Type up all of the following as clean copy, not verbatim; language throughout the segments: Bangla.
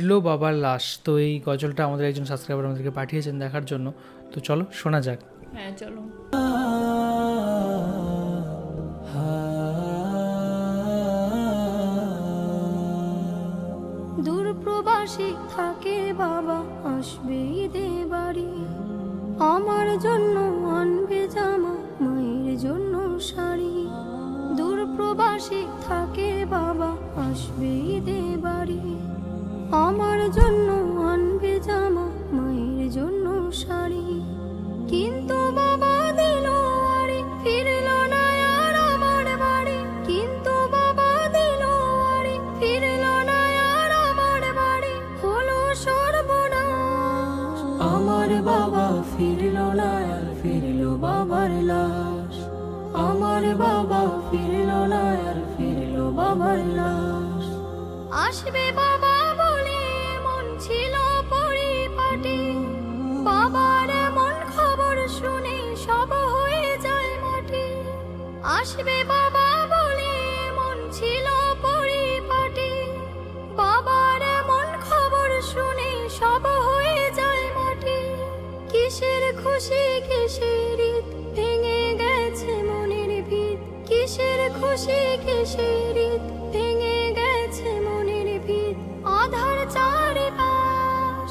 ফিরল বাবার লাশ। তো এই গজলটা আমাদের একজন সাবস্ক্রাইবার আমাদেরকে পাঠিয়েছেন দেখার জন্য। তো চলো শোনা যাক। হ্যাঁ চলো। দূর প্রবাসী থাকে বাবা, আসবে ঈদে বাড়ি। আমার জন্য আনবে জামা, মায়ের জন্য শাড়ি। দূর প্রবাসী থাকে বাবা, আসবে ঈদে বাড়ি। আমার জন্য আনবে জামা, মায়ের জন্য শাড়ি। কিন্তু বাবা দিল আরে, ফিরল না আর আমার বাড়ি। কিন্তু বাবা দিল আরে, ফিরল না আর আমার বাড়ি। হলো সর্বনাশ, আমার বাবা ফিরল না আর ফিরল বাবার লাশ। আমার বাবা ফিরল না আর ফিরল বাবার লাশ। আসবে বাবা বলে মন ছিল পরিপাটি। বাবার এমন খবর শুনে সব হয়ে যায় মাটি। আসবে বাবা বলে মন ছিল পরিপাটি। বাবার এমন খবর শুনে সব হয়ে যায় মাটি। কিসের খুশি কিসের ঈদ, ভেঙে গেছে মনের ভিত। কিসের খুশি কিসের ঈদ, ভেঙে গেছে মনের ভিত। আধার চারিপাশ,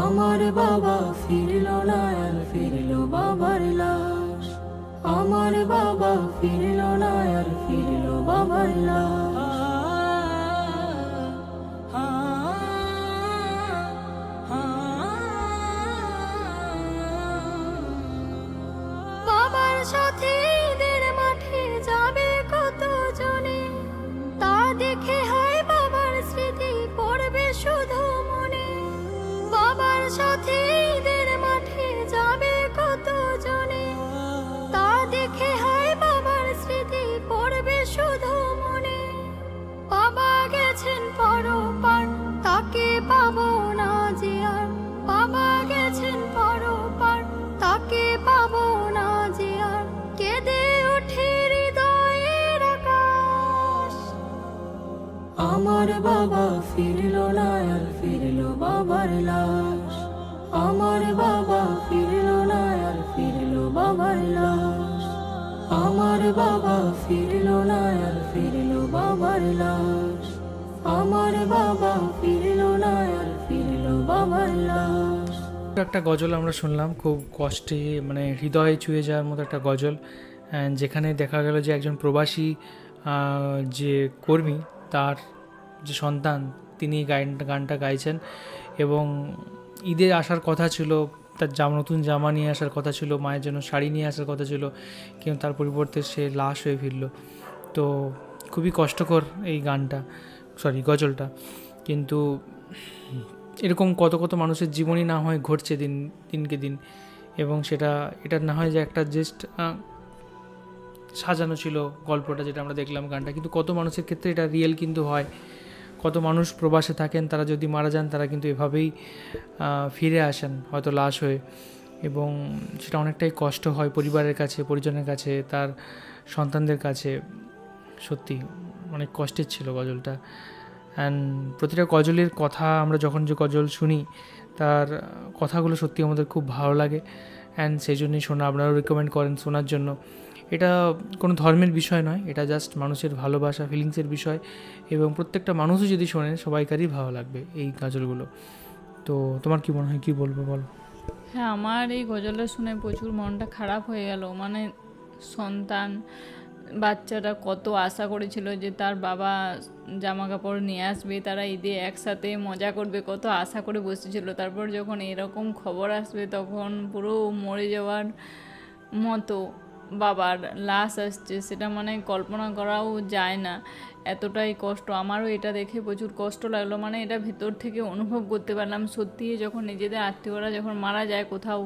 আমার বাবা ফিরল না আর ফিরল বাবার লাশ। আমার বাবা ফিরল না আর ফিরল বাবার লাশ। বাবার সাথে ঈদের মাঠে যাবে কত জনে। তা দেখে হয় বাবার স্মৃতি পড়বে শুধু মনে। বাবার সাথে ঈদের মাঠে যাবে কত জনে। তা দেখে হয় বাবার স্মৃতি পড়বে শুধু মনে। বাবা গেছেন পরপার, তাকে পাবো না যে আর। বাবা গেছেন পরপার, তাকে পাবো না যে আর। কেঁদে ওঠে হৃদয়ের আকাশ। আমার বাবা ফিরল না আর ফিরল বাবার লাশ। আমার বাবা ফিরল না আর ফিরল বাবার লাশ। আমার বাবা ফিরল না আর ফিরল বাবার লাশ। আমার বাবা ফিরল না আর ফিরল বাবার লাশ। একটা গজল আমরা শুনলাম, খুব কষ্টে মানে হৃদয়ে ছুঁয়ে যাওয়ার মতো একটা গজল। যেখানে দেখা গেল যে একজন প্রবাসী যে কর্মী, তার যে সন্তান, তিনি গানটা গাইছেন। এবং ঈদে আসার কথা ছিল, তার নতুন জামা নিয়ে আসার কথা ছিল, মায়ের জন্য শাড়ি নিয়ে আসার কথা ছিল, কিন্তু তার পরিবর্তে সে লাশ হয়ে ফিরল। তো খুবই কষ্টকর এই গজলটা। কিন্তু এরকম কত কত মানুষের জীবনই না হয় ঘটছে দিনকে দিন। এবং এটা না হয় যে একটা জাস্ট সাজানো ছিল গল্পটা, যেটা আমরা দেখলাম গানটা, কিন্তু কত মানুষের ক্ষেত্রে এটা রিয়েল কিন্তু হয়। কত মানুষ প্রবাসে থাকেন, তারা যদি মারা যান তারা কিন্তু এভাবেই ফিরে আসেন, হয়তো লাশ হয়ে। এবং সেটা অনেকটাই কষ্ট হয় পরিবারের কাছে, পরিজনের কাছে, তার সন্তানদের কাছে। সত্যি অনেক কষ্টের ছিল গজলটা। অ্যান্ড প্রতিটা গজলের কথা আমরা যখন যে গজল শুনি, তার কথাগুলো সত্যি আমাদের খুব ভালো লাগে। অ্যান্ড সেই জন্যই আপনারাও রেকমেন্ড করেন শোনার জন্য। এটা কোনো ধর্মের বিষয় নয়, এটা জাস্ট মানুষের ভালোবাসা, ফিলিংসের বিষয়। এবং প্রত্যেকটা মানুষও যদি শোনেন, সবাইকারই ভালো লাগবে এই গজলগুলো। তো তোমার কি মনে হয়, কী বলবো বলো? হ্যাঁ, আমার এই গজলটা শুনে প্রচুর মনটা খারাপ হয়ে গেল। মানে সন্তান বাচ্চাটা কত আশা করেছিল যে তার বাবা জামা কাপড় নিয়ে আসবে, তারা ঈদে একসাথে মজা করবে, কত আশা করে বসেছিল। তারপর যখন এরকম খবর আসবে, তখন পুরো মরে যাওয়ার মতো বাবার লাশ আসছে, সেটা মানে কল্পনা করাও যায় না। এতটাই কষ্ট। আমারও এটা দেখে প্রচুর কষ্ট লাগলো। মানে এটা ভেতর থেকে অনুভব করতে পারলাম। সত্যি যখন নিজেদের আত্মীয়রা যখন মারা যায় কোথাও,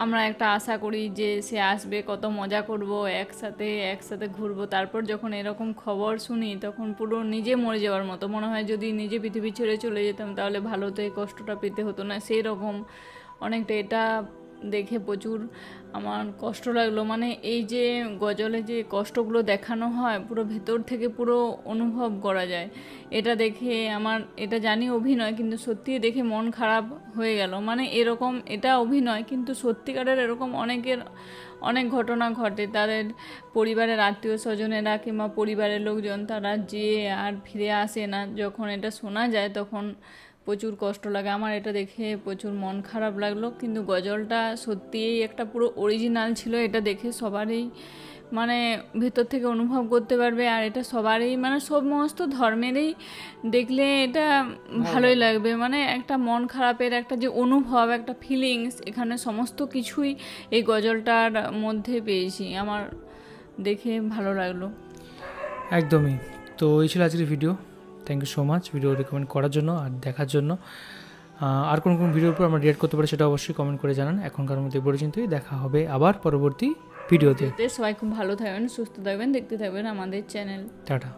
আমরা একটা আশা করি যে সে আসবে, কত মজা করব, একসাথে ঘুরবো। তারপর যখন এরকম খবর শুনি, তখন পুরো নিজে মরে যাওয়ার মতো মনে হয়। যদি নিজে পৃথিবী ছেড়ে চলে যেতাম তাহলে ভালো তো এই কষ্টটা পেতে হতো না, সেই রকম অনেকটা। এটা দেখে প্রচুর আমার কষ্ট লাগলো। মানে এই যে গজলে যে কষ্টগুলো দেখানো হয় পুরো ভেতর থেকে পুরো অনুভব করা যায়। এটা দেখে আমার, এটা জানি অভিনয়, কিন্তু সত্যি দেখে মন খারাপ হয়ে গেল। মানে এরকম, এটা অভিনয় কিন্তু সত্যিকারের এরকম অনেক ঘটনা ঘটে। তাদের পরিবারের আত্মীয় স্বজনেরা কিংবা পরিবারের লোকজন তারা যে আর ফিরে আসে না, যখন এটা শোনা যায় তখন প্রচুর কষ্ট লাগে। আমার এটা দেখে প্রচুর মন খারাপ লাগলো। কিন্তু গজলটা সত্যিই একটা পুরো অরিজিনাল ছিল, এটা দেখে সবারই মানে ভেতর থেকে অনুভব করতে পারবে। আর এটা সবারই মানে সমস্ত ধর্মেরই দেখলে এটা ভালোই লাগবে। মানে একটা মন খারাপের একটা যে অনুভব, একটা ফিলিংস, এখানে সমস্ত কিছুই এই গজলটার মধ্যে পেয়েছি। আমার দেখে ভালো লাগলো। একদমই। তো এই ছিল আজকের video. Thank you so much video recommend করার জন্য আর দেখার জন্য। আর কোন ভিডিওর উপর আমরা রিয়েক্ট করতে পারি সেটা অবশ্যই কমেন্ট করে জানান। এখনকার মধ্যে পর্যন্তই, দেখা হবে আবার পরবর্তী ভিডিওতে। সবাই খুব ভালো থাকবেন, সুস্থ থাকবেন, দেখতে থাকবেন আমাদের চ্যানেল। টাটা।